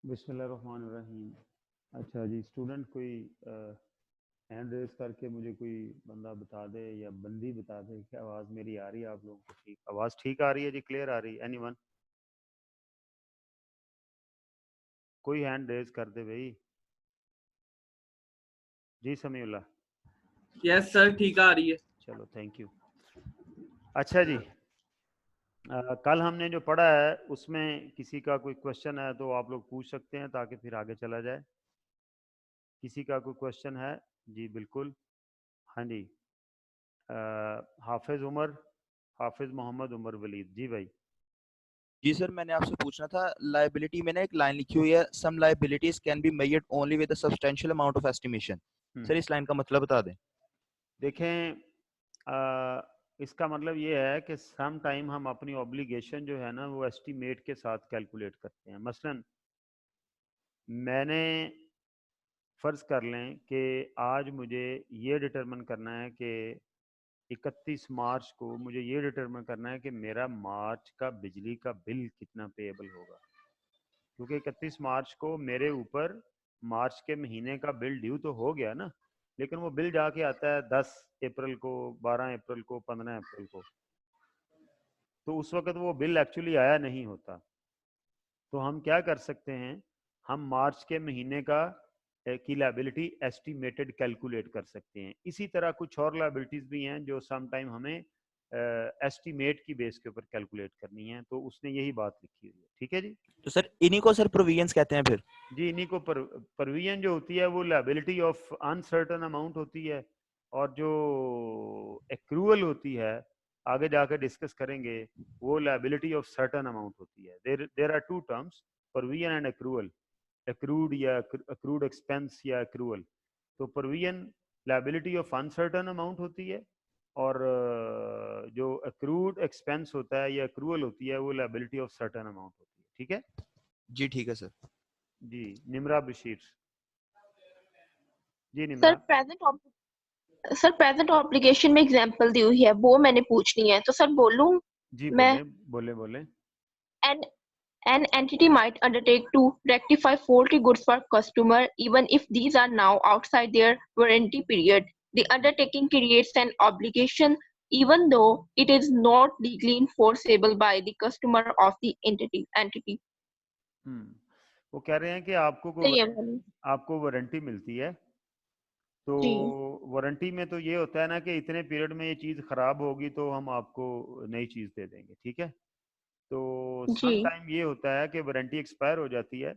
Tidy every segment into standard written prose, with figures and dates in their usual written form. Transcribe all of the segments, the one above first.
बिस्मिल्लाहिर्रहमानिर्रहीम। अच्छा जी, स्टूडेंट कोई हैंड रेस करके मुझे कोई बंदा बता दे या बंदी बता दे कि आवाज़ मेरी आ रही है आप लोगों को? ठीक, आवाज़ ठीक आ रही है जी? क्लियर आ रही है? एनीवन? कोई हैंड रेस कर दे भाई। जी समीउल्लाह। यस सर, ठीक आ रही है। चलो, थैंक यू। अच्छा जी, कल हमने जो पढ़ा है उसमें किसी का कोई क्वेश्चन है तो आप लोग पूछ सकते हैं ताकि फिर आगे चला जाए। किसी का कोई क्वेश्चन है? जी बिल्कुल। हाँ जी, हाफिज उमर, हाफिज मोहम्मद उमर वलीद जी भाई। जी सर, मैंने आपसे पूछना था, लायबिलिटी में ना एक लाइन लिखी हुई है, some liabilities can be measured only with a substantial amount of estimation. Sir इस लाइन का मतलब बता दें। देखें, इसका मतलब ये है कि सम टाइम हम अपनी ऑब्लिगेशन जो है ना वो एस्टीमेट के साथ कैलकुलेट करते हैं। मसलन मैंने फ़र्ज़ कर लें कि आज मुझे ये डिटरमिन करना है कि 31 मार्च को मुझे ये डिटरमिन करना है कि मेरा मार्च का बिजली का बिल कितना पेएबल होगा, क्योंकि 31 मार्च को मेरे ऊपर मार्च के महीने का बिल ड्यू तो हो गया ना, लेकिन वो बिल जाके आता है 10 अप्रैल को, 12 अप्रैल को, 15 अप्रैल को, तो उस वक्त वो बिल एक्चुअली आया नहीं होता। तो हम क्या कर सकते हैं, हम मार्च के महीने का की लायबिलिटी एस्टिमेटेड कैलकुलेट कर सकते हैं। इसी तरह कुछ और लायबिलिटीज़ भी हैं जो सम टाइम हमें एस्टिमेट की बेस के ऊपर कैलकुलेट करनी है, तो उसने यही बात लिखी हुई है। ठीक है जी। तो सर इन्हीं को सर प्रोविजंस कहते हैं फिर? जी, इन्हीं को प्रोविजन जो होती है वो लायबिलिटी ऑफ अनसर्टन अमाउंट होती है, और जो एक्रूअल होती है आगे जाकर डिस्कस करेंगे, वो लायबिलिटी ऑफ सर्टन अमाउंट होती है। There are two terms, provision and accrual. Accrued या एक्रूड एक्सपेंस या एक्रूअल। तो provision liability of uncertain amount होती है, और जो एक्रूड एक्सपेंस होता है या एक्रूअल होती है वो लायबिलिटी ऑफ सर्टन अमाउंट होती है। ठीक है जी ठीक है सर। जी। निमरा बशीर जी। सर निमरा प्रेजेंट ऑब्लिगेशन में एग्जांपल दी हुई है, वो मैंने पूछनी है, तो सर बोलूं जी, मैं? बोले बोले बोले। An An entity might undertake to rectify faulty goods for customer even if these are now outside their warranty period. The undertaking creates an obligation even though it is not legally enforceable by the customer of the entity. वो कह रहे हैं कि आपको warranty मिलती है, तो जी warranty में तो ये होता है ना कि इतने पीरियड में ये चीज़ ख़राब होगी तो हम आपको नई चीज़ दे देंगे। ठीक है, तो जी सम टाइम ये होता है कि वारंटी एक्सपायर हो जाती है,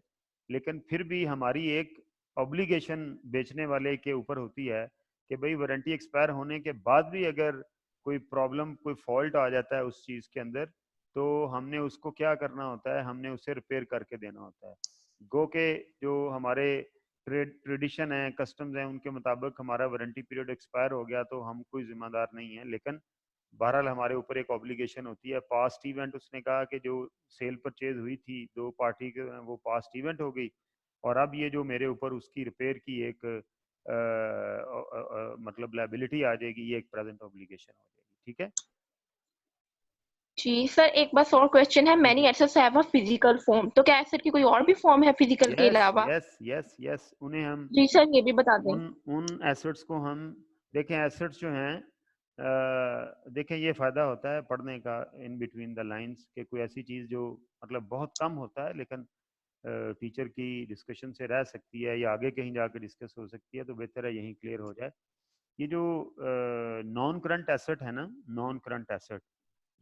लेकिन फिर भी हमारी एक ऑब्लिगेशन बेचने वाले के ऊपर होती है कि भाई वारंटी एक्सपायर होने के बाद भी अगर कोई प्रॉब्लम, कोई फॉल्ट आ जाता है उस चीज़ के अंदर, तो हमने उसको क्या करना होता है, हमने उसे रिपेयर करके देना होता है। गो के जो हमारे ट्रेडिशन है, कस्टम्स हैं, उनके मुताबिक हमारा वारंटी पीरियड एक्सपायर हो गया तो हम कोई जिम्मेदार नहीं है, लेकिन बहरहाल हमारे ऊपर एक ऑब्लिगेशन होती है। पास्ट इवेंट, उसने कहा कि जो सेल परचेज हुई थी दो पार्टी के, वो पास्ट इवेंट हो गई, और अब ये जो मेरे ऊपर उसकी रिपेयर की एक मतलब लायबिलिटी आ जाएगी, ये एक प्रेजेंट ऑब्लिगेशन हो जाएगी। ठीक है जी सर, एक बस और क्वेश्चन है। Many assets have a physical form, तो क्या एसेट की कोई और भी फॉर्म है फिजिकल के यस अलावा? यस यस यस, उन्हें हम जी सर, ये भी बता दें। उन एसेट्स को हम देखें। एसेट्स जो हैं, देखें, ये फ़ायदा होता है पढ़ने का इन बिटवीन द लाइंस, कि कोई ऐसी चीज़ जो मतलब बहुत कम होता है लेकिन टीचर की डिस्कशन से रह सकती है या आगे कहीं जाकर डिस्कस हो सकती है, तो बेहतर है यहीं क्लियर हो जाए। ये जो नॉन करंट एसेट है ना, नॉन करंट एसेट,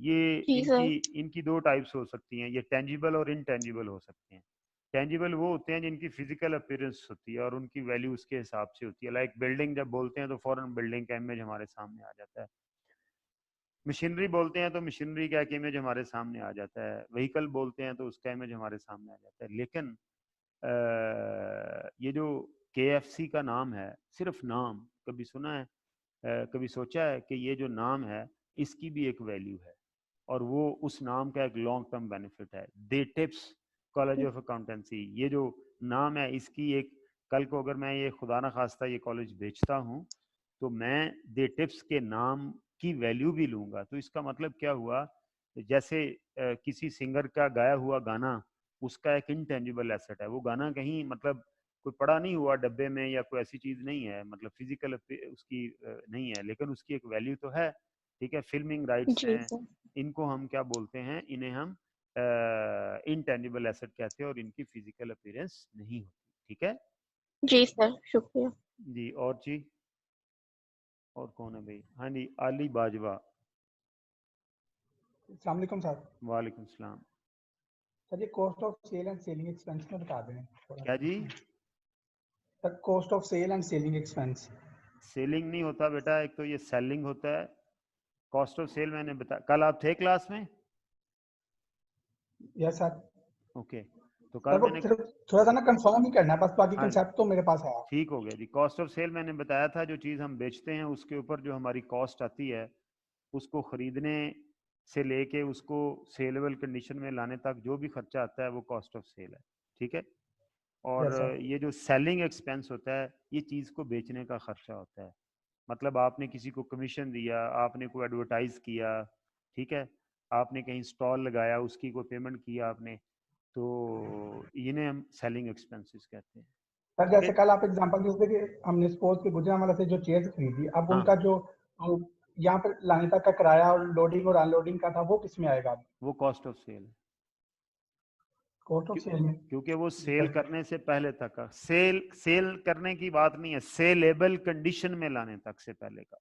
ये जी इनकी सर। इनकी दो टाइप्स हो सकती हैं। ये टेंजिबल और इनटेंजिबल हो सकते हैं। टेंजिबल वो होते हैं जिनकी फिजिकल अपीयरेंस होती है और उनकी वैल्यू उसके हिसाब से होती है। लाइक बिल्डिंग जब बोलते हैं तो फॉरन बिल्डिंग का इमेज हमारे सामने आ जाता है। मशीनरी बोलते हैं तो मशीनरी का एक इमेज हमारे सामने आ जाता है। व्हीकल बोलते हैं तो उसका इमेज हमारे सामने आ जाता है। लेकिन ये जो KFC का नाम है, सिर्फ नाम, कभी सुना है, कभी सोचा है कि ये जो नाम है इसकी भी एक वैल्यू है, और वो उस नाम का एक लॉन्ग टर्म बेनिफिट है। दे टिप्स कॉलेज ऑफ अकाउंटेंसी, ये जो नाम है इसकी एक, कल को अगर मैं ये खुदा ना खास्ता ये कॉलेज बेचता हूँ तो मैं दे टिप्स के नाम की वैल्यू भी लूँगा। तो इसका मतलब क्या हुआ, जैसे किसी सिंगर का गाया हुआ गाना उसका एक इंटेंजिबल एसेट है। वो गाना कहीं मतलब कोई पड़ा नहीं हुआ डब्बे में या कोई ऐसी चीज नहीं है, मतलब फिजिकल उसकी नहीं है, लेकिन उसकी एक वैल्यू तो है। ठीक है, फिल्मिंग राइट्स जी हैं, सर। इनको हम क्या बोलते हैं, इन्हें हम इंटेंजिबल एसेट कहते हैं और इनकी फिजिकल अपीयरेंस नहीं होती। ठीक है जी सर, शुक्रिया। जी। और जी, और कौन है भाई? हाँ जी, अली बाजवा। अस्सलाम वालेकुम सर। वालेकुम सलाम। सर ये cost of sale and selling expense में बता दें थोड़ा। क्या जी? Sir cost of sale and selling expense. Selling नहीं होता बेटा, एक तो ये सेलिंग होता है। कॉस्ट ऑफ सेल मैंने बताया, कल आप थे क्लास में? Yes sir. ओके, तो सर कल वो मैंने सिर्फ थोड़ा सा ना कंफर्म ही करना है बस, बाकी हाँ कंसेप्ट तो मेरे पास है। ठीक हो गया जी। कॉस्ट ऑफ सेल मैंने बताया था, जो चीज़ हम बेचते हैं उसके ऊपर जो हमारी कॉस्ट आती है, उसको खरीदने से लेके उसको सेलेबल कंडीशन में लाने तक जो भी खर्चा आता है वो कॉस्ट ऑफ सेल है। ठीक है, और यस सर। ये जो सेलिंग एक्सपेंस होता है, ये चीज़ को बेचने का खर्चा होता है। मतलब आपने किसी को कमीशन दिया, आपने कोई एडवर्टाइज किया, ठीक है, आपने कहीं स्टॉल लगाया, उसकी कोई पेमेंट किया आपने, तो इन्हें हम सेलिंग एक्सपेंसेस कहते हैं। सर ठीक है जैसे कल आप एग्जांपल देते कि हमने सपोज कि गुजरांवाला से जो चेयर खरीदी, अब हाँ, उनका जो यहाँ पर लाने तक का किराया और लोडिंग और अनलोडिंग का था, वो किस में आएगा? वो कॉस्ट ऑफ सेल है। कॉस्ट ऑफ सेल में। क्योंकि वो सेल सर करने से पहले तक का सेल करने की बात नहीं है, सेलेबल कंडीशन में लाने तक से पहले का।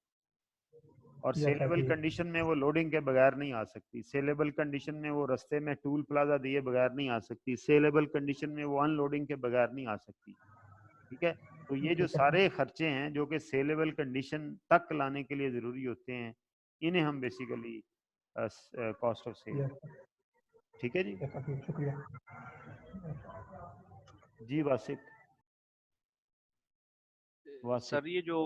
और यस सर सेलेबल ठीक। कंडीशन में वो लोडिंग के बगैर नहीं आ सकती, सेलेबल कंडीशन में वो रास्ते में टूल प्लाजा दिए बगैर नहीं आ सकती, सेलेबल कंडीशन में वो अनलोडिंग के बगैर नहीं आ सकती। ठीक है, तो ये जो ठीक है सारे खर्चे हैं जो कि सेलेबल कंडीशन तक लाने के लिए जरूरी होते हैं, इन्हें हम basically cost of sale. Yes ठीक है जी। सर, शुक्रिया। जी वासिक। सर ये जो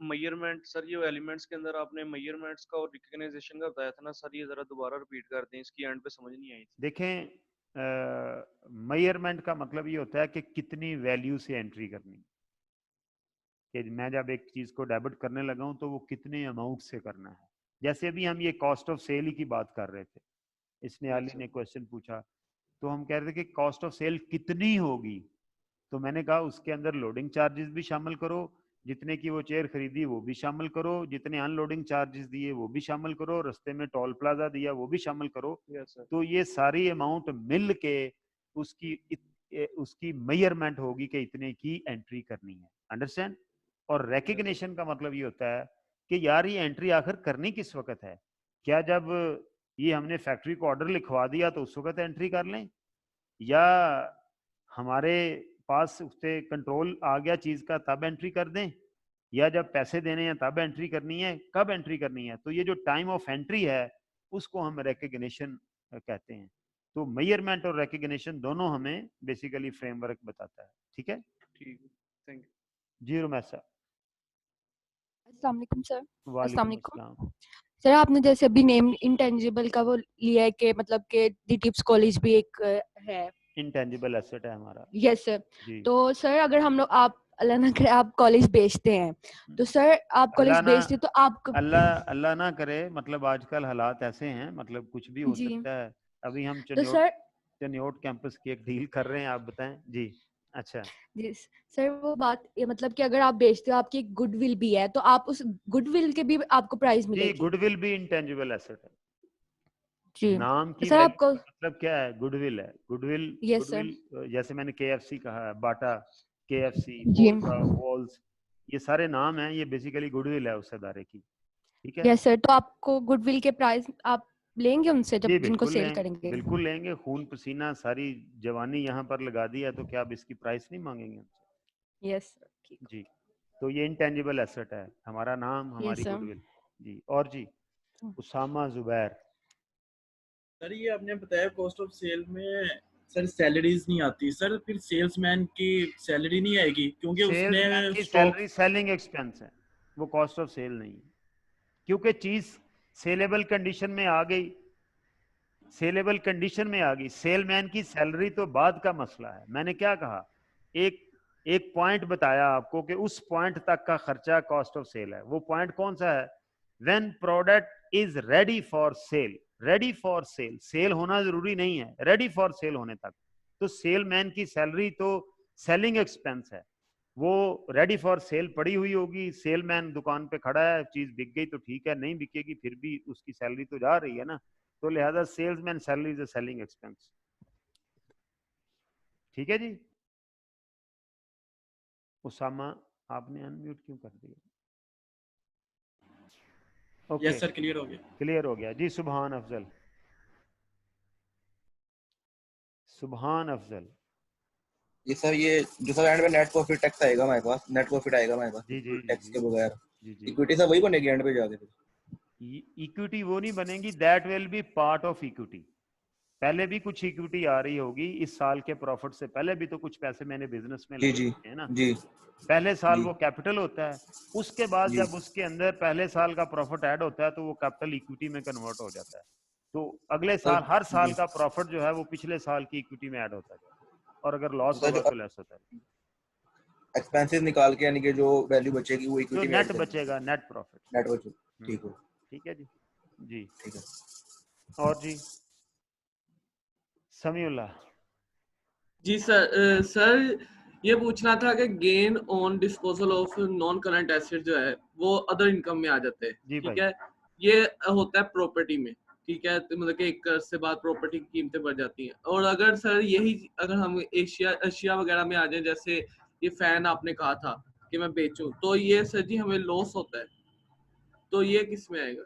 मेजरमेंट, सर ये एलिमेंट्स के अंदर आपने मेजरमेंट्स का और रिकग्नाइजेशन का बताया था ना सर, ये जरा दोबारा रिपीट कर दें, इसकी एंड पे समझ नहीं आई थी। देखें, मेजरमेंट का मतलब ये होता है कि कितनी वैल्यू से एंट्री करनी, कि मैं जब एक चीज को डेबिट करने लगा हूं तो वो कितने अमाउंट से करना है। जैसे अभी हम ये कॉस्ट ऑफ सेल ही की बात कर रहे थे, इसने Yes, आली sir. ने क्वेश्चन पूछा, तो हम कह रहे थे कि कॉस्ट ऑफ सेल कितनी होगी, तो मैंने कहा उसके अंदर लोडिंग चार्जेस भी शामिल करो, जितने की वो चेयर खरीदी वो भी शामिल करो, जितने अनलोडिंग चार्जेस दिए वो भी शामिल करो, रास्ते में टोल प्लाजा दिया वो भी शामिल करो। Yes, sir. तो ये सारी अमाउंट मिल के उसकी मेजरमेंट होगी कि इतने की एंट्री करनी है। अंडरस्टैंड? और रिकग्निशन का मतलब ये होता है कि यार ये एंट्री आखिर करनी किस वक्त है। क्या जब ये हमने फैक्ट्री को ऑर्डर लिखवा दिया तो उस वक्त एंट्री कर लें, या हमारे पास उस पर कंट्रोल आ गया चीज का तब एंट्री कर दें, या जब पैसे देने हैं तब एंट्री करनी है, कब एंट्री करनी है। तो ये जो टाइम ऑफ एंट्री है उसको हम रिकग्निशन कहते हैं। तो मेजरमेंट और रिकग्निशन दोनों हमें बेसिकली फ्रेमवर्क बताता है। ठीक है, ठीक है, थैंक यू। जी रुमैसा। अस्सलाम वालेकुम सर। अस्सलाम वालेकुम वालेकुम अस्सलाम। सर, आपने जैसे अभी नेम इंटेंजिबल का वो लिया है कि मतलब कि दी टिप्स कॉलेज भी एक है। इंटेंजिबल एसेट है हमारा। Yes sir. जी। तो सर अगर हम लोग, आप अल्लाह ना करे आप कॉलेज बेचते हैं, तो सर आप कॉलेज अल्लाह ना बेचते तो आप अल्लाह ना करे, मतलब आजकल हालात ऐसे हैं, मतलब कुछ भी हो जी, सकता है। अभी हम तो सर चनियोट कैंपस की एक डील कर रहे हैं, आप बताएं जी। अच्छा, जी सर, वो बात ये मतलब कि अगर आप बेचते हो, आपकी गुडविल भी है, तो आप उस गुडविल के भी आपको प्राइस जी मिलेगी। गुडविल भी इंटेंजिबल एसेट है। जी, नाम तो की सर वैल्यू आपको का मतलब क्या है? गुडविल है। Goodwill yes sir. गुडविल जैसे मैंने KFC कहा है, बाटा, KFC, जी फोर्सा, वॉल्स, ये सारे नाम हैं, ये बेसिकली गुडविल है उस अदारे की। ठीक है यस सर, तो आपको गुडविल के प्राइस आप लेंगे उनसे जी, जब जिनको सेल करेंगे? बिल्कुल लेंगे। खून पसीना सारी जवानी यहाँ पर लगा दी है, तो क्या अब इसकी प्राइस नहीं मांगेंगे हमसे? यस सर, ठीक जी, तो ये इंटेंजिबल एसेट है, हमारा नाम, यस हमारी सर। गुडविल। जी, और जी उसामा जुबैर। सर ये आपने बताया कॉस्ट ऑफ सेल में सर सैलरीज नहीं आती, सर फिर सेल्समैन की सैलरी नहीं आएगी क्योंकि उसने सेल्समैन की स्टॉक। सैलरी सेलिंग एक्सपेंस है, वो कॉस्ट ऑफ सेल नहीं है, क्योंकि चीज सेलेबल कंडीशन में आ गई, सेलेबल कंडीशन में आ गई। सेलमैन की सैलरी तो बाद का मसला है। मैंने क्या कहा, एक एक पॉइंट बताया आपको कि उस पॉइंट तक का खर्चा कॉस्ट ऑफ सेल है। वो पॉइंट कौन सा है? When product is ready for sale. Ready for sale, sale होना जरूरी नहीं है, रेडी फॉर सेल होने तक। तो सेलमैन की सैलरी तो सेलिंग एक्सपेंस है, वो रेडी फॉर सेल पड़ी हुई होगी। सेलमैन दुकान पे खड़ा है, चीज बिक गई तो ठीक है, नहीं बिकेगी फिर भी उसकी सैलरी तो जा रही है ना, तो लिहाजा salesman salary is a selling expense. ठीक है जी। उसामा आपने अनम्यूट क्यों कर दिया? ओके यस सर, क्लियर हो गया। क्लियर हो गया जी। सुभान अफजल, सुभान अफजल। ये सर, ये जो सर एंड में नेट प्रॉफिट टैक्स आएगा हमारे पास, नेट प्रॉफिट आएगा हमारे पास जी जी जी टैक्स जी के बगैर, जी जी। इक्विटी सर वही बनेगी एंड पे जाके फिर? इक्विटी वो नहीं बनेगी, that will be part of equity. पहले भी कुछ इक्विटी आ रही होगी, इस साल के प्रॉफिट से पहले भी तो कुछ पैसे मैंने बिजनेस में जी लगे जी होते हैं ना। जी पहले साल जी वो कैपिटल होता है, उसके बाद जी जब उसके अंदर पहले साल का प्रॉफिट ऐड होता है तो वो कैपिटल इक्विटी में कन्वर्ट हो जाता है। तो अगले सर। साल हर साल जी का प्रॉफिट जो है वो पिछले साल की इक्विटी में ऐड होता है, और अगर लॉस सर, होगा जो तो लेस होता है। एक्सपेंसेस निकाल के यानी कि जो वैल्यू बचेगी वो जो इक्विटी में ऐड नेट करेंगे, बचेगा, नेट प्रॉफिट। नेट बचे। ठीक हो, ठीक है जी। जी ठीक है। और जी समीउल्लाह। जी सर, सर ये पूछना था कि gain on disposal of non current asset जो है वो अदर इनकम में आ जाते हैं, जी ठीक भाई। है। ये होता है प्रॉपर्टी में, ठीक है, तो मतलब कि एक कर्ज से बाद प्रॉपर्टी की कीमतें बढ़ जाती हैं। और अगर सर यही अगर हम एशिया वगैरह में आ जाए, जैसे ये फैन आपने कहा था कि मैं बेचूं, तो ये सर जी हमें लॉस होता है, तो ये किस में आएगा?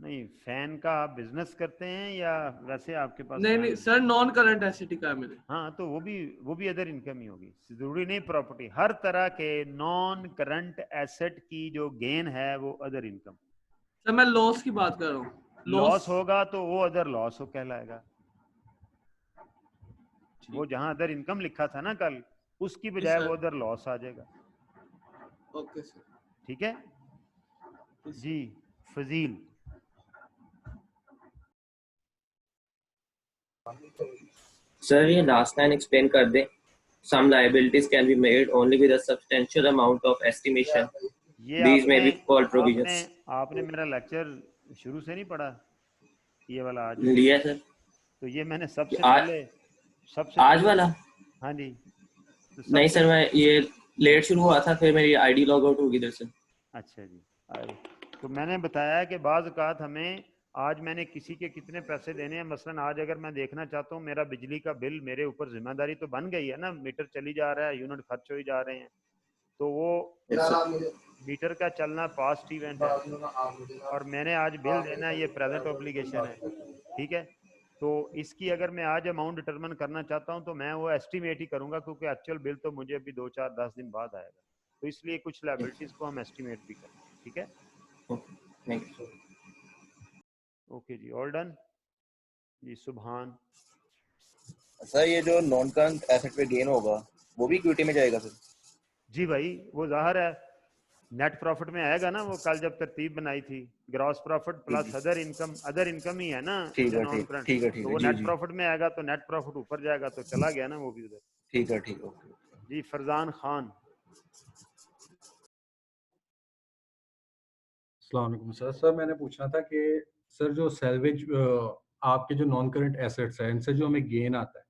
नहीं, फैन का आप बिजनेस करते हैं या वैसे आपके पास नहीं फैन नहीं है? सर, नॉन करंट एसेट ही कहा मैंने। हाँ तो वो भी अदर इनकम ही होगी, जरूरी नहीं प्रॉपर्टी। हर तरह के नॉन करंट एसेट की जो गेन है वो अदर इनकम। सर मैं लॉस की बात कर रहा हूँ, लॉस होगा तो वो अदर लॉस हो कहलाएगा। वो जहां अदर इनकम लिखा था ना कल, उसकी जी बजाय सर। वो अदर लॉस आ जाएगा। Okay sir. ठीक है जी। फजील। सर ये लास्ट लाइन एक्सप्लेन कर दे। Some liabilities can be made only with a substantial amount of estimation. ये These may be called आपने provisions. आपने मेरा लेक्चर शुरू से नहीं पढ़ा, ये वाला आज लिया सर? तो ये मैंने सबसे आज पहले वाला? हाँ जी तो नहीं सबसे सर, मैं ये लेट शुरू हुआ था, फिर मेरी आईडी लॉग आउट होगी इधर से। अच्छा जी। आए तो मैंने बताया कि बाज़ औक़ात हमें, आज मैंने किसी के कितने पैसे देने हैं, मसलन आज अगर मैं देखना चाहता हूँ मेरा बिजली का बिल, मेरे ऊपर जिम्मेदारी तो बन गई है ना, मीटर चली जा रहा है, यूनिट खर्च हो ही जा रहे हैं, तो वो मीटर का चलना पास्ट इवेंट है, और मैंने आज बिल देना है, ये प्रेजेंट ऑब्लिगेशन है। ठीक है, तो इसकी अगर मैं आज अमाउंट डिटरमिन करना चाहता हूँ तो मैं वो एस्टिमेट ही करूंगा, क्योंकि एक्चुअल बिल तो मुझे अभी 2-4-10 दिन बाद आएगा, तो इसलिए कुछ लायबिलिटीज को हम एस्टिमेट भी करें। ठीक है, ओके जी, ऑल डन जी। सुभान। सर ये जो नॉन करंट एसेट पे गेन होगा वो भी इक्विटी में जाएगा सर? जी भाई, वो जाहिर है नेट प्रॉफिट में आएगा ना, वो कल जब तरतीब बनाई थी, gross profit plus other income ही है ना, ठीक है, नॉन करंट, ठीक है, तो वो जी नेट जी, प्रॉफिट में आएगा तो नेट प्रॉफिट ऊपर जाएगा, तो चला गया ना वो भी उधर। ठीक है, ठीक, ओके जी। फरजान खान। अस्सलाम वालेकुम सर। सर मैंने पूछना था कि सर जो सैलवेज आपके जो नॉन करंट एसेट्स हैं इनसे जो हमें गेन आता है,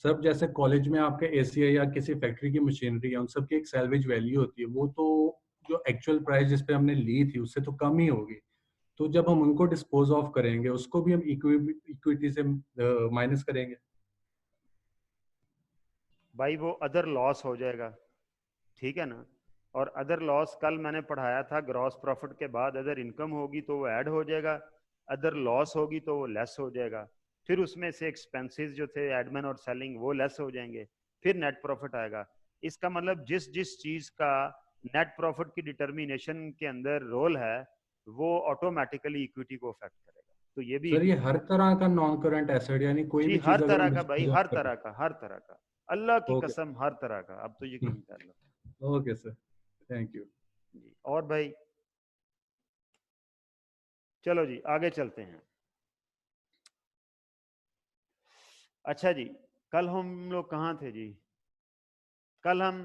सर जैसे कॉलेज में आपके एसीआई या किसी फैक्ट्री की मशीनरी है उन सब की एक सैलवेज वैल्यू होती है, वो तो जो एक्चुअल प्राइस जिस पे हमने ली थी उससे तो कम ही होगी, तो जब हम उनको डिस्पोज ऑफ करेंगे उसको भी हम इक्विटी से माइनस करेंगे? भाई वो अदर लॉस हो जाएगा, ठीक है ना, और अदर लॉस कल मैंने पढ़ाया था, ग्रॉस प्रॉफिट के बाद अदर इनकम होगी तो वो ऐड हो जाएगा, अदर लॉस होगी तो वो लेस हो जाएगा, फिर उसमें से एक्सपेंसेस जो थे एडमिन और सेलिंग वो लेस हो जाएंगे, फिर नेट प्रॉफिट आएगा। इसका मतलब जिस जिस चीज का नेट प्रॉफिट की डिटर्मिनेशन के अंदर रोल है वो ऑटोमेटिकली इक्विटी को अफेक्ट करेगा। तो ये भी सर ये हर तरह का नॉन करंट एसेट यानी कोई जी भी हर चीज अगर तरह हम का भाई, डिस्पोज हर ऑफ करें? हर तरह का, अल्लाह की ओके, कसम हर तरह का, अब तो यकीन कर लो। ओके सर, थैंक यू जी। और भाई चलो जी आगे चलते हैं। अच्छा जी, कल हम लोग कहाँ थे जी? कल हम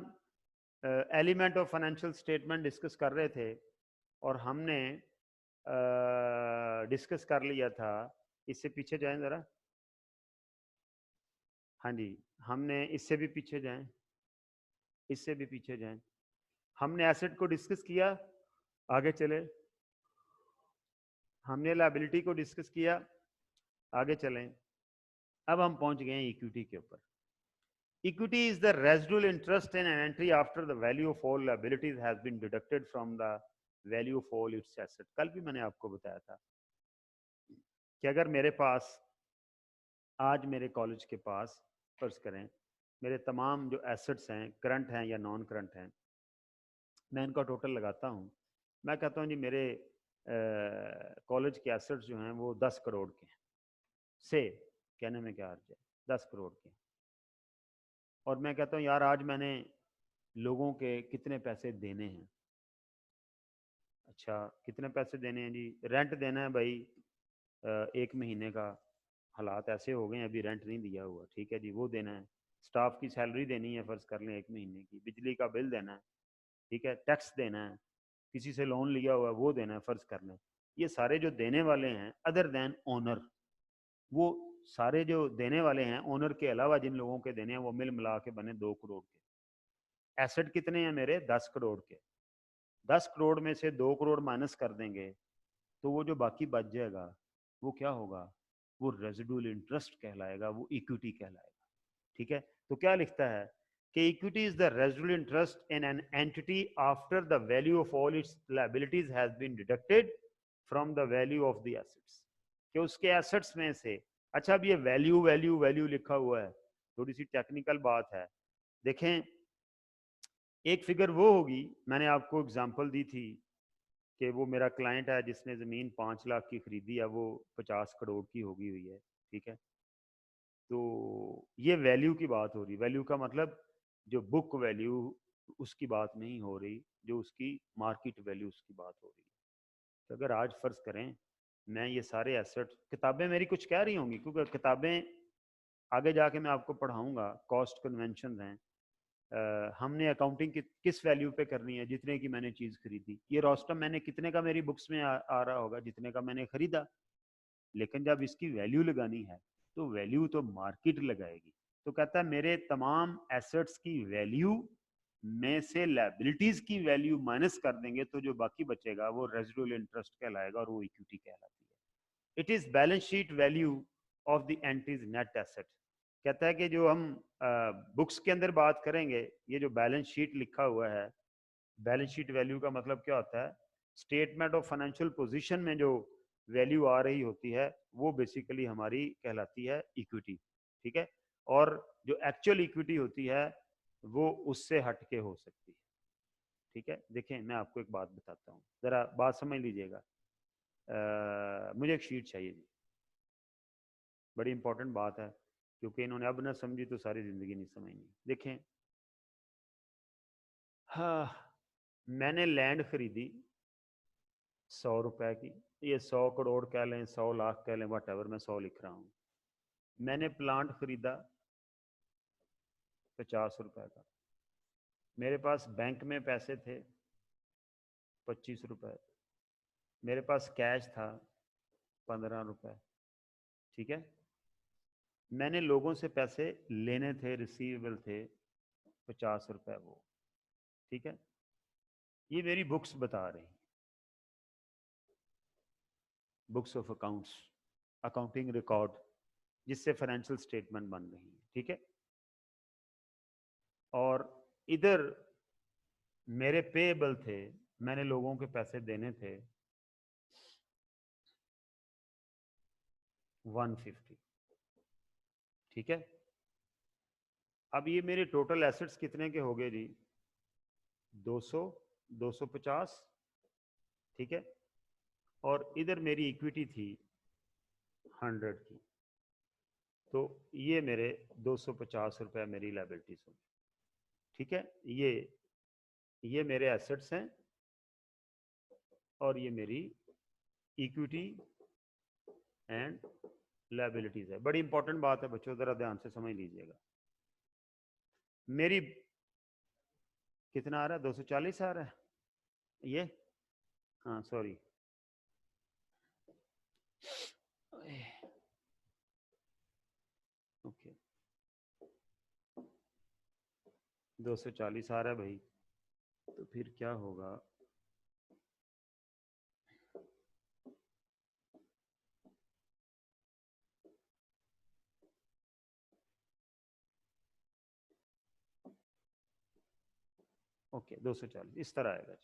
element of financial statement discuss कर रहे थे, और हमने डिस्कस कर लिया था, इससे पीछे जाएं जरा, हाँ जी, हमने इससे भी पीछे जाएं, इससे भी पीछे जाएं। हमने एसेट को डिस्कस किया, आगे चले। हमने लायबिलिटी को डिस्कस किया, आगे चलें। अब हम पहुंच गए हैं इक्विटी के ऊपर। Equity is the residual interest in an entry after the value of all liabilities has been deducted from the value of all its asset. कल भी मैंने आपको बताया था कि अगर मेरे पास आज मेरे कॉलेज के पास फर्ज करें मेरे तमाम जो एसेट्स हैं, करंट हैं या नॉन करंट हैं, मैं इनका टोटल लगाता हूँ। मैं कहता हूँ जी मेरे कॉलेज के एसेट्स जो हैं वो 10 करोड़ के हैं, से कहने में क्या अर्ज है, 10 करोड़ के। और मैं कहता हूँ यार आज मैंने लोगों के कितने पैसे देने हैं। अच्छा, कितने पैसे देने हैं जी? रेंट देना है भाई, 1 महीने का हालात ऐसे हो गए हैं, अभी रेंट नहीं दिया हुआ, ठीक है जी, वो देना है। स्टाफ की सैलरी देनी है, फ़र्ज़ कर लें 1 महीने की। बिजली का बिल देना है, ठीक है। टैक्स देना है, किसी से लोन लिया हुआ है वो देना है, फ़र्ज़ कर लें। ये सारे जो देने वाले हैं अदर दैन ओनर, वो सारे जो देने वाले हैं ओनर के अलावा जिन लोगों के देने हैं वो मिल मिला के बने 2 करोड़ के। एसेट कितने हैं मेरे? 10 करोड़ के। 10 करोड़ में से 2 करोड़ माइनस कर देंगे तो वो जो बाकी बच जाएगा वो क्या होगा? वो रेजिडुअल इंटरेस्ट कहलाएगा, वो इक्विटी कहलाएगा, ठीक है। तो क्या लिखता है कि equity is the residual interest in an entity after the value of all its liabilities has been deducted from the value of the assets, कि उसके एसेट्स में से। अच्छा, अब ये वैल्यू वैल्यू वैल्यू लिखा हुआ है, थोड़ी सी टेक्निकल बात है। देखें, एक फिगर वो होगी, मैंने आपको एग्जांपल दी थी कि वो मेरा क्लाइंट है जिसने ज़मीन 5 लाख की खरीदी है, वो 50 करोड़ की होगी हुई है, ठीक है। तो ये वैल्यू की बात हो रही। वैल्यू का मतलब जो बुक वैल्यू उसकी बात नहीं हो रही, जो उसकी मार्केट वैल्यू उसकी बात हो रही है। तो अगर आज फ़र्ज़ करें मैं ये सारे एसेट, किताबें मेरी कुछ कह रही होंगी क्योंकि किताबें आगे जाके मैं आपको पढ़ाऊँगा, कॉस्ट कन्वेंशन हैं। हमने अकाउंटिंग किस वैल्यू पे करनी है? जितने की मैंने चीज़ खरीदी। ये रोस्टम मैंने कितने का मेरी बुक्स में आ रहा होगा? जितने का मैंने खरीदा। लेकिन जब इसकी वैल्यू लगानी है तो वैल्यू तो मार्केट लगाएगी। तो कहता है मेरे तमाम एसेट्स की वैल्यू में से लायबिलिटीज की वैल्यू माइनस कर देंगे तो जो बाकी बचेगा वो रेजिडुअल इंटरेस्ट कहलाएगा और वो इक्विटी कहलाती है। It is balance sheet value of the entries net asset. कहता है कि जो हम बुक्स के अंदर बात करेंगे, ये जो बैलेंस शीट लिखा हुआ है, बैलेंस शीट वैल्यू का मतलब क्या होता है? स्टेटमेंट ऑफ फाइनेंशियल पोजीशन में जो वैल्यू आ रही होती है वो बेसिकली हमारी कहलाती है इक्विटी, ठीक है। और जो एक्चुअल इक्विटी होती है वो उससे हट के हो सकती है, ठीक है। देखें, मैं आपको एक बात बताता हूँ, ज़रा बात समझ लीजिएगा। मुझे एक शीट चाहिए जी, बड़ी इंपॉर्टेंट बात है, क्योंकि इन्होंने अब ना समझी तो सारी ज़िंदगी नहीं समझनी। देखें, हाँ, मैंने लैंड खरीदी 100 रुपए की, ये 100 करोड़ कह लें, 100 लाख कह लें, वट एवर, मैं 100 लिख रहा हूँ। मैंने प्लांट खरीदा 50 रुपए का। मेरे पास बैंक में पैसे थे 25 रुपए। मेरे पास कैश था 15 रुपए, ठीक है। मैंने लोगों से पैसे लेने थे, रिसीवेबल थे 50 रुपए वो, ठीक है। ये मेरी बुक्स बता रही, books of accounts, accounting record, जिससे फाइनेंशियल स्टेटमेंट बन रही है, ठीक है। और इधर मेरे पेएबल थे, मैंने लोगों के पैसे देने थे 150, ठीक है। अब ये मेरे टोटल एसेट्स कितने के हो गए जी? 200, 250, ठीक है। और इधर मेरी इक्विटी थी 100 की, तो ये मेरे 250 रुपए मेरी लायबिलिटीज होगी, ठीक है। ये मेरे एसेट्स हैं और ये मेरी इक्विटी एंड लायबिलिटीज है। बड़ी इंपॉर्टेंट बात है बच्चों, जरा ध्यान से समझ लीजिएगा। मेरी कितना आ रहा है? 240 आ रहा है ये, हाँ सॉरी, ओके। 240 आ रहा है भाई, तो फिर क्या होगा? ओके 240 इस तरह आएगा।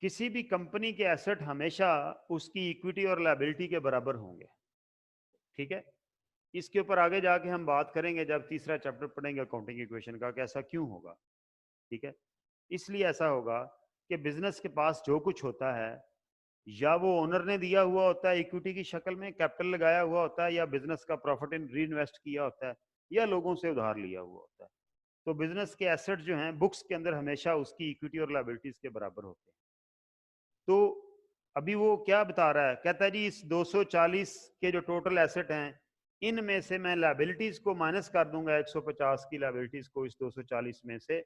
किसी भी कंपनी के एसेट हमेशा उसकी इक्विटी और लायबिलिटी के बराबर होंगे, ठीक है। इसके ऊपर आगे जाके हम बात करेंगे जब तीसरा चैप्टर पढ़ेंगे अकाउंटिंग इक्वेशन का, कि ऐसा क्यों होगा, ठीक है। इसलिए ऐसा होगा कि बिजनेस के पास जो कुछ होता है या वो ओनर ने दिया हुआ होता है इक्विटी की शक्ल में, कैपिटल लगाया हुआ होता है, या बिजनेस का प्रॉफिट इन री इन्वेस्ट किया होता है, या लोगों से उधार लिया हुआ होता है। तो बिजनेस के एसेट जो हैं बुक्स के अंदर हमेशा उसकी इक्विटी और लायबिलिटीज के बराबर होते हैं। तो अभी वो क्या बता रहा है, कहता है जी इस 240 के जो टोटल एसेट हैं इनमें से मैं लायबिलिटीज को माइनस कर दूंगा 150 की लायबिलिटीज को इस 240 में से,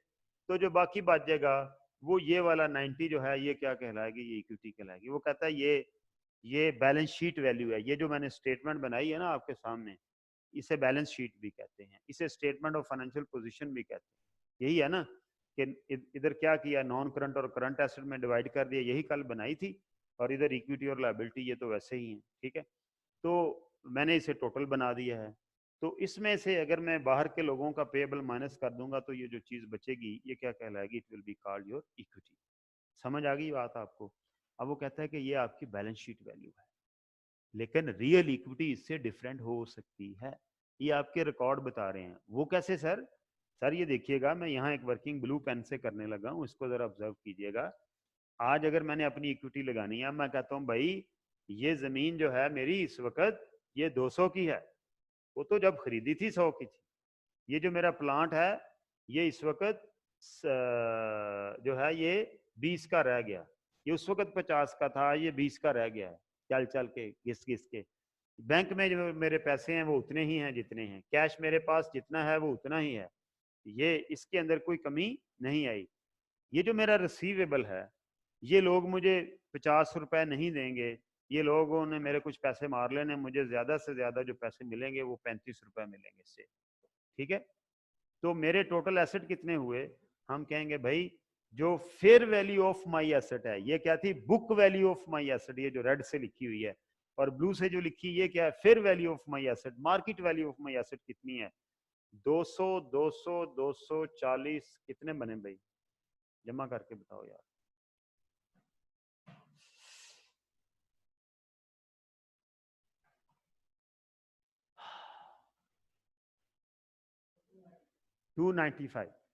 तो जो बाकी बच जाएगा वो ये वाला 90 जो है ये क्या कहलाएगी, ये इक्विटी कहलाएगी। वो कहता है ये बैलेंस शीट वैल्यू है, ये जो मैंने स्टेटमेंट बनाई है ना आपके सामने, इसे बैलेंस शीट भी कहते हैं, इसे स्टेटमेंट ऑफ फाइनेंशियल पोजीशन भी कहते हैं। यही है ना कि इधर क्या किया, नॉन करंट और करंट एसेट में डिवाइड कर दिया, यही कल बनाई थी, और इधर इक्विटी और लायबिलिटी ये तो वैसे ही है, ठीक है। तो मैंने इसे टोटल बना दिया है। तो इसमें से अगर मैं बाहर के लोगों का पेएबल माइनस कर दूंगा तो ये जो चीज बचेगी ये क्या कहलाएगी, it will be called your equity. समझ आ गई बात आपको? अब वो कहता है कि ये आपकी बैलेंस शीट वैल्यू है, लेकिन रियल इक्विटी इससे डिफरेंट हो सकती है। ये आपके रिकॉर्ड बता रहे हैं। वो कैसे सर? सर ये देखिएगा, मैं यहाँ एक वर्किंग ब्लू पेन से करने लगा हूँ, इसको जरा ऑब्जर्व कीजिएगा। आज अगर मैंने अपनी इक्विटी लगानी है, मैं कहता हूँ भाई ये जमीन जो है मेरी इस वक्त ये 200 की है, वो तो जब खरीदी थी 100 की थी। ये जो मेरा प्लांट है ये इस वक्त जो है ये 20 का रह गया, ये उस वक्त 50 का था, ये 20 का रह गया है, चल चल के घिस घिस के। बैंक में जो मेरे पैसे हैं वो उतने ही हैं जितने हैं, कैश मेरे पास जितना है वो उतना ही है, ये इसके अंदर कोई कमी नहीं आई। ये जो मेरा रिसीवेबल है ये लोग मुझे 50 रुपए नहीं देंगे, ये लोगों ने मेरे कुछ पैसे मार लेने, मुझे ज्यादा से ज्यादा जो पैसे मिलेंगे वो 35 रुपए मिलेंगे इससे, ठीक है। तो मेरे टोटल एसेट कितने हुए? हम कहेंगे भाई जो fair value of my asset है, ये क्या थी, book value of my asset, ये जो रेड से लिखी हुई है, और ब्लू से जो लिखी ये क्या है, fair value of my asset. Market value of my asset कितनी है? 200 200 240 कितने बने भाई? जमा करके बताओ यार।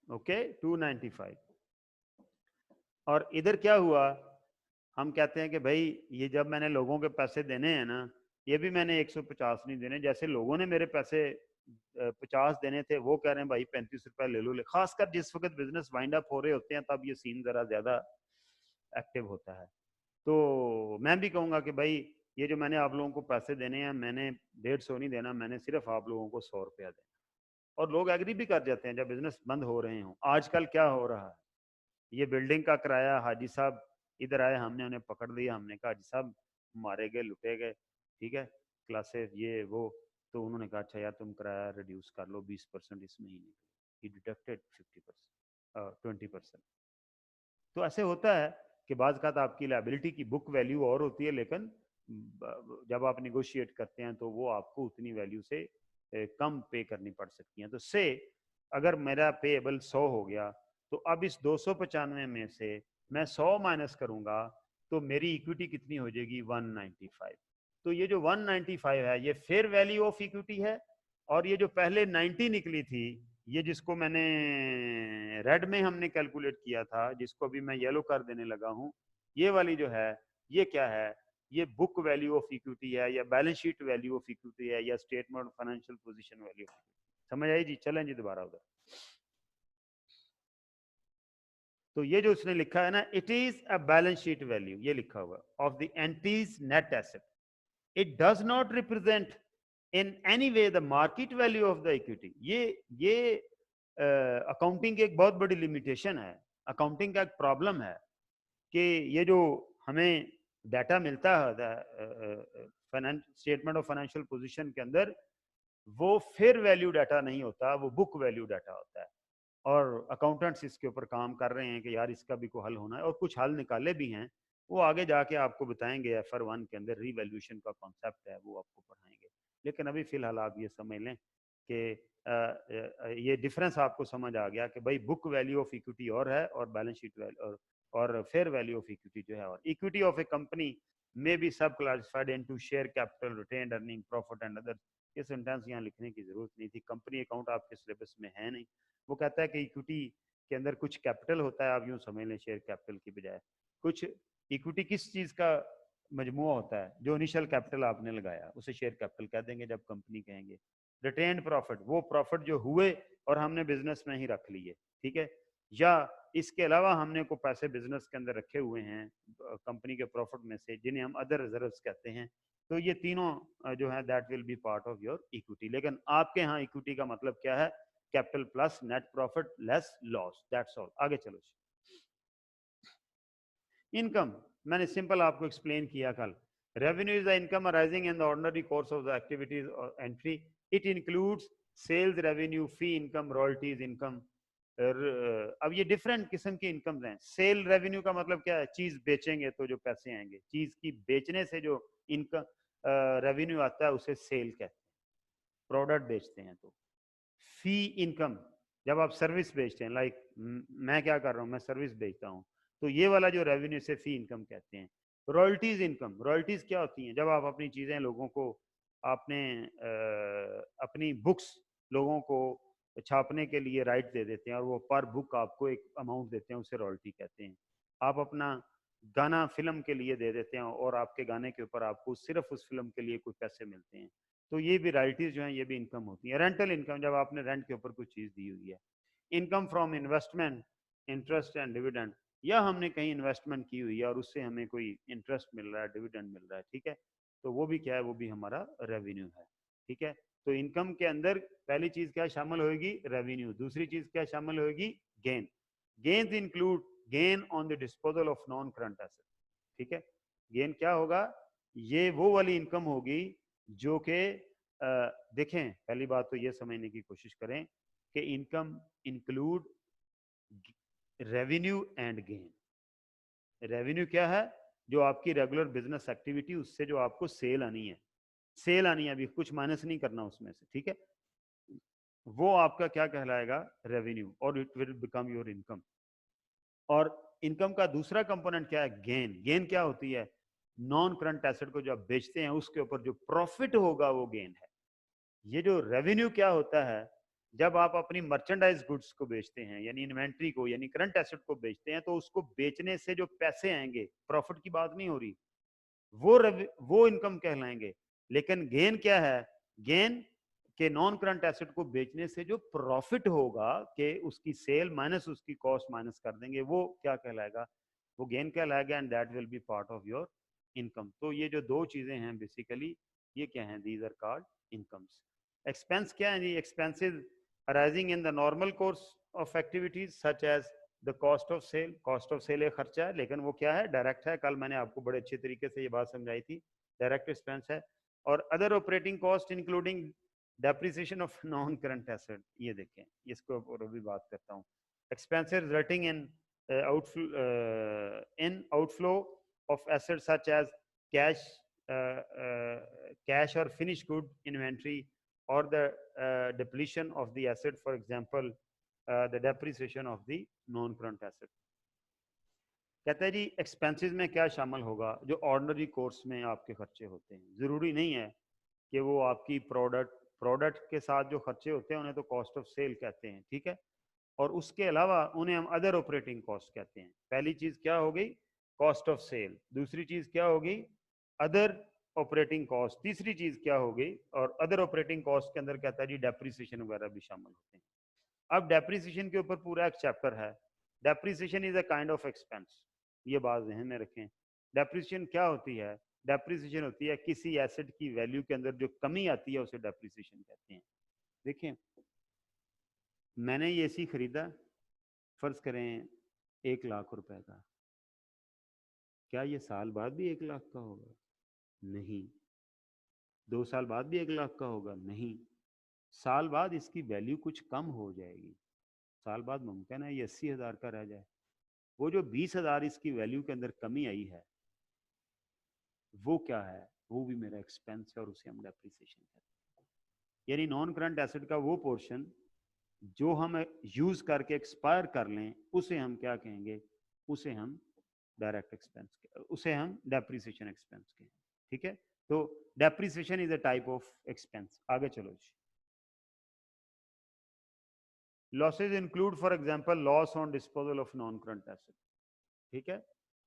ओके 295। और इधर क्या हुआ, हम कहते हैं कि भाई ये जब मैंने लोगों के पैसे देने हैं ना, ये भी मैंने 150 नहीं देने, जैसे लोगों ने मेरे पैसे 50 देने थे, वो कह रहे हैं भाई 35 रुपए ले लो। खासकर जिस वक्त बिजनेस वाइंड अप हो रहे होते हैं तब ये सीन जरा ज्यादा एक्टिव होता है। तो मैं भी कहूँगा कि भाई ये जो मैंने आप लोगों को पैसे देने हैं, मैंने 150 नहीं देना, मैंने सिर्फ आप लोगों को 100 रुपया देना। और लोग एग्री भी कर जाते हैं जब बिजनेस बंद हो रहे हों। आजकल क्या हो रहा है, ये बिल्डिंग का किराया, हाजी साहब इधर आए, हमने उन्हें पकड़ लिया, हमने कहा हाजी साहब मारे गए, लुटे गए, ठीक है, क्लासेस ये वो, तो उन्होंने कहा अच्छा यार तुम किराया रिड्यूस कर लो 20% इस महीने, ही डिडक्टेड 20%। तो ऐसे होता है कि बाज़ का आपकी लायबिलिटी की बुक वैल्यू और होती है, लेकिन जब आप निगोशिएट करते हैं तो वो आपको उतनी वैल्यू से कम पे करनी पड़ सकती हैं। तो से अगर मेरा पेएबल 100 हो गया, तो अब इस 295 में से मैं 100 माइनस करूंगा तो मेरी इक्विटी कितनी हो जाएगी, 195। तो ये जो 195 है ये फेयर वैल्यू ऑफ इक्विटी है, और ये जो पहले 90 निकली थी, ये जिसको मैंने रेड में हमने कैलकुलेट किया था, जिसको भी मैं येलो कर देने लगा हूं, ये वाली जो है ये क्या है, ये बुक वैल्यू ऑफ इक्विटी है, या balance sheet value of equity है, या स्टेटमेंट फाइनेंशियल पोजीशन वैल्यू। समझ आई जी? चलें जी दोबारा उधर। तो ये जो उसने लिखा है ना, it is a balance sheet value, ये लिखा हुआ of the entity's net asset, it does not represent in any way the market value of the equity. ये अकाउंटिंग की एक बहुत बड़ी लिमिटेशन है, अकाउंटिंग का एक प्रॉब्लम है कि ये जो हमें डाटा मिलता है स्टेटमेंट ऑफ फाइनेंशियल पोजीशन के अंदर, वो फेयर वैल्यू डाटा नहीं होता, वो बुक वैल्यू डाटा होता है। और अकाउंटेंट्स इसके ऊपर काम कर रहे हैं कि यार इसका भी कोई हल होना है, और कुछ हल निकाले भी हैं, वो आगे जाके आपको बताएंगे। FR1 के अंदर रीवैल्यूएशन का कॉन्सेप्ट है, वो आपको पढ़ाएंगे। लेकिन अभी फिलहाल आप ये समझ लें कि ये डिफरेंस आपको समझ आ गया कि भाई बुक वैल्यू ऑफ इक्विटी और है, और बैलेंस शीट वैल्यू और फेयर वैल्यू ऑफ इक्विटी जो है। और इक्विटी ऑफ ए कंपनी में बी सब classified into share capital, retained earning, profit and other. ये सेंटेंस यहाँ लिखने की जरूरत नहीं थी, कंपनी अकाउंट आपके सिलेबस में है नहीं। वो कहता है कि इक्विटी के अंदर कुछ कैपिटल होता है, आप यूं समझ लें शेयर कैपिटल की बजाय। कुछ इक्विटी किस चीज का मजमुआ होता है? जो इनिशियल कैपिटल आपने लगाया उसे शेयर कैपिटल कह देंगे जब कंपनी कहेंगे। रिटेन्ड प्रॉफिट, वो प्रॉफिट जो हुए और हमने बिजनेस में ही रख लिए, ठीक है। या इसके अलावा हमने को पैसे बिजनेस के अंदर रखे हुए हैं कंपनी के प्रॉफिट में से, जिन्हें हम अदर रिजर्व्स कहते हैं। तो ये तीनों जो है that will be part of your equity. लेकिन आपके यहाँ इक्विटी का मतलब क्या है? Capital plus net profit less loss, that's all. आगे चलो। इनकम मैंने सिंपल आपको एक्सप्लेन किया कल। Revenue is the income arising in the ordinary course of the activities entry. It includes sales revenue, fee income, royalties income. अब ये different किस्म की इनकम हैं। सेल रेवेन्यू का मतलब क्या है? चीज बेचेंगे तो जो पैसे आएंगे, चीज की बेचने से जो इनकम रेवेन्यू आता है उसे सेल कहते हैं, प्रोडक्ट बेचते हैं तो। फी इनकम जब आप सर्विस बेचते हैं, लाइक मैं क्या कर रहा हूँ, मैं सर्विस बेचता हूँ, तो ये वाला जो रेवेन्यू से फी इनकम कहते हैं। रॉयल्टीज इनकम, रॉयल्टीज क्या होती हैं? जब आप अपनी चीजें लोगों को, आपने अपनी बुक्स लोगों को छापने के लिए राइट दे देते हैं और वो पर बुक आपको एक अमाउंट देते हैं, उसे रॉयल्टी कहते हैं। आप अपना गाना फिल्म के लिए दे देते हैं और आपके गाने के ऊपर आपको सिर्फ उस फिल्म के लिए कुछ पैसे मिलते हैं, तो ये भी रॉयल्टीज जो हैं ये भी इनकम होती है। रेंटल इनकम, जब आपने रेंट के ऊपर कुछ चीज दी हुई है। Income from investment, interest and dividend, या हमने कहीं इन्वेस्टमेंट की हुई है और उससे हमें कोई इंटरेस्ट मिल रहा है, डिविडेंड मिल रहा है, ठीक है, तो वो भी क्या है? वो भी हमारा रेवेन्यू है, ठीक है। तो इनकम के अंदर पहली चीज क्या शामिल होगी? रेवेन्यू। दूसरी चीज क्या शामिल होगी? Gain. Gains include gain on the disposal of non current asset, ठीक है। गेन क्या होगा? ये वो वाली इनकम होगी जो कि देखें, पहली बात तो ये समझने की कोशिश करें कि income include revenue and gain. Revenue क्या है? जो आपकी रेगुलर बिजनेस एक्टिविटी, उससे जो आपको सेल आनी है, सेल आनी है, अभी कुछ माइनस नहीं करना उसमें से, ठीक है, वो आपका क्या कहलाएगा? रेवेन्यू, और it will become your income. और इनकम का दूसरा कंपोनेंट क्या है? गेन। गेन क्या होती है? नॉन करंट एसेट को जब बेचते हैं उसके ऊपर जो प्रॉफिट होगा वो गेन है। ये जो रेवेन्यू क्या होता है? जब आप अपनी मर्चेंडाइज गुड्स को बेचते हैं, यानी इन्वेंट्री को, यानी करंट एसेट को बेचते हैं, तो उसको बेचने से जो पैसे आएंगे, प्रॉफिट की बात नहीं हो रही, वो इनकम कहलाएंगे। लेकिन गेन क्या है? गेन के नॉन करंट एसेट को बेचने से जो प्रॉफिट होगा, कि उसकी सेल माइनस उसकी कॉस्ट माइनस कर देंगे, वो क्या कहलाएगा? वो गेन कहलाएगा, and that will be part of your income. तो ये जो दो चीजें हैं बेसिकली, ये क्या हैं? These are called incomes. Expense क्या है जी? Expenses arising in the normal course of activities such as the cost of sale. Cost of sale एक खर्चा है, लेकिन वो क्या है? डायरेक्ट है। कल मैंने आपको बड़े अच्छे तरीके से ये बात समझाई थी, डायरेक्ट एक्सपेंस है। और other operating cost including depreciation of non current asset, ये देखें, इसको और भी बात करता हूँ। Expenses resulting in outflow of asset such as cash और finish good inventory, or the depletion of the asset, for example the depreciation of the non current asset। कहते हैं जी एक्सपेंसेस में क्या शामिल होगा? जो ऑर्डिनरी कोर्स में आपके खर्चे होते हैं। जरूरी नहीं है कि वो आपकी प्रोडक्ट के साथ जो खर्चे होते हैं उन्हें तो कॉस्ट ऑफ सेल कहते हैं, ठीक है, और उसके अलावा उन्हें हम अदर ऑपरेटिंग कॉस्ट कहते हैं। पहली चीज क्या हो गई? Cost of sale. दूसरी चीज क्या होगी? Other operating cost. तीसरी चीज क्या हो गई? और अदर ऑपरेटिंग कॉस्ट के अंदर कहता है जी डेप्रिसिएशन वगैरह भी शामिल होते हैं। अब डेप्रिसिएशन के ऊपर पूरा एक चैप्टर है। Depreciation is a kind of expense, ये बात ध्यान में रखें। डेप्रिसिएशन क्या होती है? डेप्रिसिएशन होती है किसी एसेट की वैल्यू के अंदर जो कमी आती है उसे डेप्रिसिएशन कहते हैं। देखें, मैंने ये एसी खरीदा, फर्ज करें 1 लाख रुपए का, क्या ये साल बाद भी 1 लाख का होगा? नहीं। 2 साल बाद भी 1 लाख का होगा? नहीं। साल बाद इसकी वैल्यू कुछ कम हो जाएगी। साल बाद मुमकिन है ये 80,000 का रह जाए। वो जो 20,000 इसकी वैल्यू के अंदर कमी आई है वो क्या है? वो भी मेरा एक्सपेंस है और उसे हम डेप्रिसिएशन कहते हैं। यानी नॉन करंट एसेट का वो पोर्शन जो हम यूज करके एक्सपायर कर लें उसे हम क्या कहेंगे? उसे हम डायरेक्ट एक्सपेंस, उसे हम डेप्रिसिएशन एक्सपेंस कहेंगे। ठीक है, तो depreciation is a type of expense. आगे चलो जी। Losses include for example loss on disposal of non current asset. ठीक है,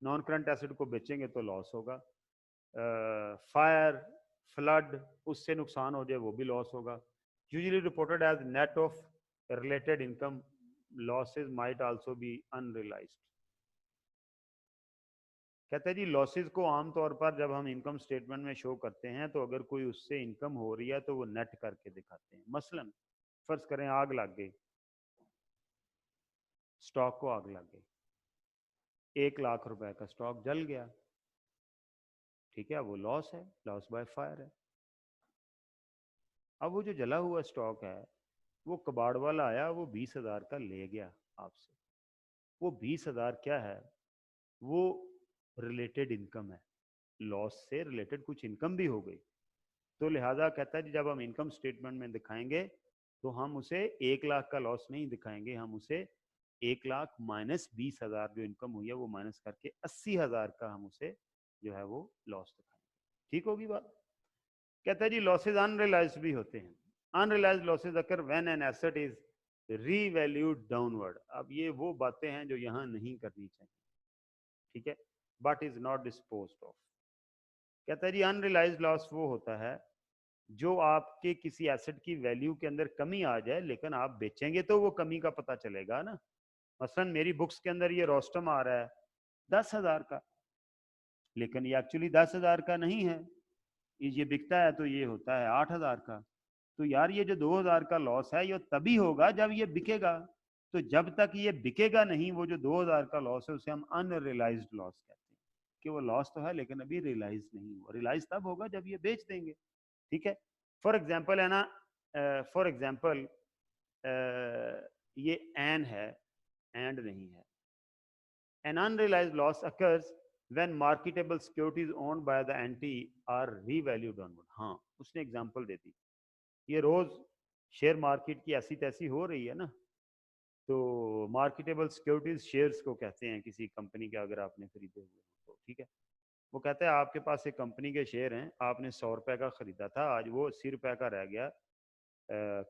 नॉन करंट एसेट को बेचेंगे तो लॉस होगा। फायर, फ्लड, उससे नुकसान हो जाए वो भी लॉस होगा। Usually reported as net of related income, losses might also be unrealized. कहते हैं जी लॉसेज को आमतौर पर जब हम इनकम स्टेटमेंट में शो करते हैं तो अगर कोई उससे इनकम हो रही है तो वो नेट करके दिखाते हैं। मसलन फर्ज करें आग लग गई, स्टॉक को आग लग गई, 1 लाख रुपए का स्टॉक जल गया। ठीक है, वो लॉस है, लॉस बाय फायर है। अब वो जो जला हुआ स्टॉक है वो कबाड़ वाला आया, वो 20,000 का ले गया आपसे। वो 20,000 क्या है? वो रिलेटेड इनकम है, लॉस से रिलेटेड कुछ इनकम भी हो गई। तो लिहाजा कहता है कि जब हम इनकम स्टेटमेंट में दिखाएंगे तो हम उसे 1 लाख का लॉस नहीं दिखाएंगे, हम उसे 1 लाख माइनस 20,000 जो इनकम हुई है वो माइनस करके 80,000 का हम उसे जो है वो लॉस दिखाएंगे। ठीक होगी बात? कहता है जी लॉसेज अनरियलाइज्ड भी होते हैं। Unrealised losses occur when an asset is revalued downward. अब ये वो बातें हैं जो यहाँ नहीं करनी चाहिए। ठीक है, but is not disposed of. कहता है जी अनरियलाइज्ड लॉस वो होता है जो आपके किसी एसेट की वैल्यू के अंदर कमी आ जाए, लेकिन आप बेचेंगे तो वो कमी का पता चलेगा ना। मसलन मेरी बुक्स के अंदर ये रोस्टम आ रहा है 10,000 का, लेकिन ये एक्चुअली 10,000 का नहीं है, ये बिकता है तो ये होता है 8,000 का। तो यार ये जो 2,000 का लॉस है ये तभी होगा जब ये बिकेगा। तो जब तक ये बिकेगा नहीं, वो जो 2,000 का लॉस है उसे हम अनरियलाइज्ड लॉस कहते हैं, कि वो लॉस तो है लेकिन अभी रियलाइज नहीं हुआ। रियलाइज तब होगा जब ये बेच देंगे। ठीक है, फॉर एग्जाम्पल है ना, फॉर एग्जाम्पल ये एन है, एंड नहीं है। An unrealized loss occurs when marketable securities owned by the entity are revalued downward। हाँ, उसने एग्जांपल दे दी। ये रोज शेयर मार्केट की ऐसी तैसी हो रही है ना, तो मार्केटेबल सिक्योरिटीज शेयर्स को कहते हैं किसी कंपनी के, अगर आपने खरीदे हुए तो। ठीक है, वो कहते हैं आपके पास एक कंपनी के शेयर हैं, आपने 100 रुपए का खरीदा था, आज वो 80 रुपए का रह गया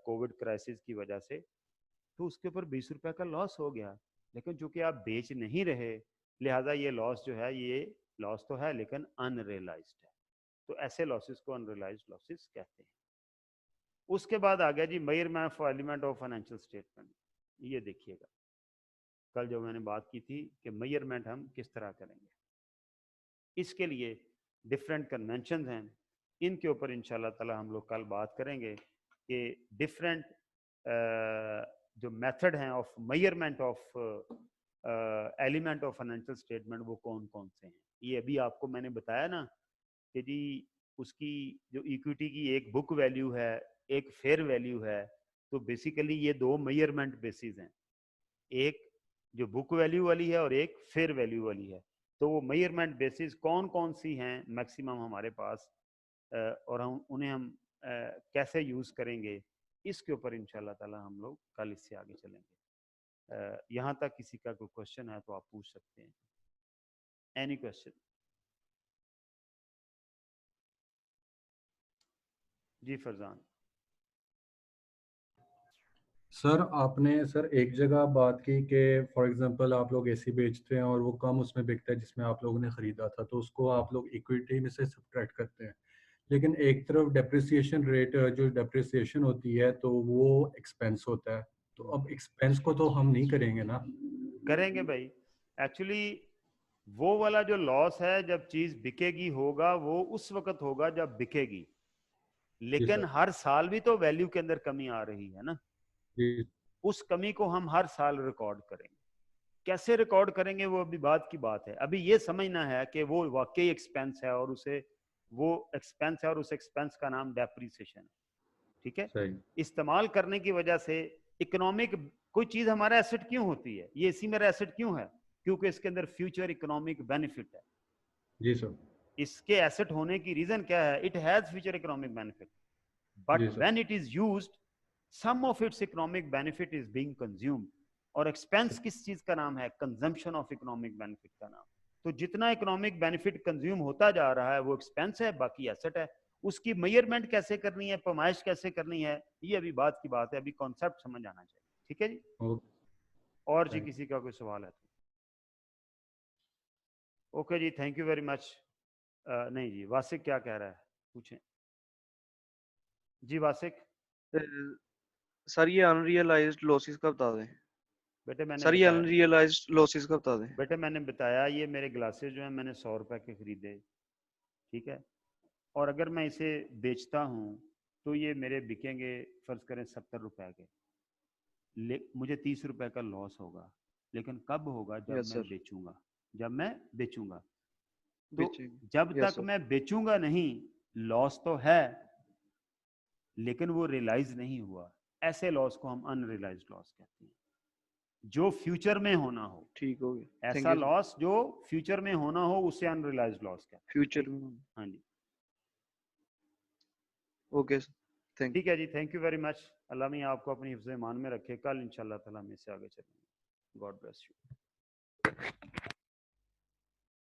कोविड क्राइसिस की वजह से, तो उसके ऊपर 20 रुपए का लॉस हो गया। लेकिन चूंकि आप बेच नहीं रहे, लिहाजा ये लॉस जो है, ये लॉस तो है लेकिन अनरियलाइज्ड है। तो ऐसे लॉसेस को अनरियलाइज्ड लॉसेस कहते हैं। उसके बाद आ गया जी measurement of element of financial statement. ये देखिएगा, कल जो मैंने बात की थी कि मेजरमेंट हम किस तरह करेंगे, इसके लिए डिफरेंट कन्वेंशन हैं, इनके ऊपर इंशाल्लाह ताला हम लोग कल बात करेंगे कि डिफरेंट जो मेथड हैं of measurement of element of financial statement वो कौन कौन से हैं। ये अभी आपको मैंने बताया ना कि जी उसकी जो इक्विटी की एक बुक वैल्यू है, एक फेयर वैल्यू है, तो बेसिकली ये दो मेजरमेंट बेसिस हैं, एक जो बुक वैल्यू वाली है और एक फेयर वैल्यू वाली है। तो वो मेजरमेंट बेसिस कौन कौन सी हैं मैक्सिमम हमारे पास, और हम उन्हें कैसे यूज़ करेंगे, इसके ऊपर इंशाल्लाह ताला हम लोग कल इससे आगे चलेंगे। यहाँ तक किसी का कोई क्वेश्चन है तो आप पूछ सकते हैं। Any question? जी फरजान। सर आपने सर एक जगह बात की कि फॉर एग्जांपल आप लोग एसी बेचते हैं और वो कम उसमें बिकता है जिसमें आप लोगों ने ख़रीदा था, तो उसको आप लोग इक्विटी में से सब्ट्रैक्ट करते हैं। लेकिन एक तरफ डेप्रिसिएशन रेट, जो डेप्रिसिएशन होती है तो वो एक्सपेंस होता है, तो अब एक्सपेंस को तो हम नहीं करेंगे ना? करेंगे भाई। एक्चुअली वो वाला जो लॉस है जब चीज़ बिकेगी होगा, वो उस वक्त होगा जब बिकेगी, लेकिन हर साल भी तो वैल्यू के अंदर कमी आ रही है ना, उस कमी को हम हर साल रिकॉर्ड करेंगे। कैसे रिकॉर्ड करेंगे वो अभी बात की बात है। अभी ये समझना है कि वो वाकई एक्सपेंस है और उसे वो एक्सपेंस है और उस एक्सपेंस का नाम डेप्रिसिएशन है। ठीक है, इस्तेमाल करने की वजह से इकोनॉमिक कोई चीज हमारा एसेट क्यों होती है, ये एसी मेरा एसेट क्यों है, क्योंकि इसके अंदर फ्यूचर इकोनॉमिक बेनिफिट है। जी सर। इसके एसेट होने की रीजन क्या है, it has future economic benefit, but when it is used some of its economic benefit is being consumed. और एक्सपेंस किस चीज का नाम है, कंजम्पशन ऑफ इकोनॉमिक बेनिफिट का नाम। तो जितना इकोनॉमिक बेनिफिट कंज्यूम होता जा रहा है वो एक्सपेंस है, बाकी एसेट है। उसकी मेजरमेंट कैसे करनी है, पैमाइश कैसे करनी है, ये अभी बात की बात है, अभी कॉन्सेप्ट समझ आना चाहिए। ठीक है जी। और जी किसी का कोई सवाल है? ओके जी, थैंक यू वेरी मच। नहीं जी, वासिक क्या कह रहा है, पूछें जी वासिक। सर ये अनरियलाइज्ड लॉसेस का बता दें। बेटे मैंने सर ये अनरियलाइज्ड लॉसेस का बता दें। बेटे मैंने बताया, ये मेरे ग्लासेस जो हैं मैंने 100 रुपए के खरीदे, ठीक है, और अगर मैं इसे बेचता हूँ तो ये मेरे बिकेंगे फर्ज करें 70 रुपए के, मुझे 30 रुपए का लॉस होगा। लेकिन कब होगा, जब मैं बेचूंगा, जब मैं बेचूंगा। तो जब तक मैं बेचूंगा नहीं, लॉस तो है लेकिन वो रियलाइज नहीं हुआ। ऐसे लॉस को हम अनरियलाइज्ड लॉस कहते हैं, जो फ्यूचर में होना हो। ठीक हो गया। ऐसा लॉस जो फ्यूचर में होना हो उसे अनरियलाइज्ड लॉस कहते हैं। फ्यूचर में। हाँ जी, ओके सर, ठीक है जी, थैंक यू वेरी मच। अल्लाह मियां आपको अपनी हिफ्ज़ ईमान में रखे। कल इंशाल्लाह ताला हम इससे आगे चलेंगे। God bless you.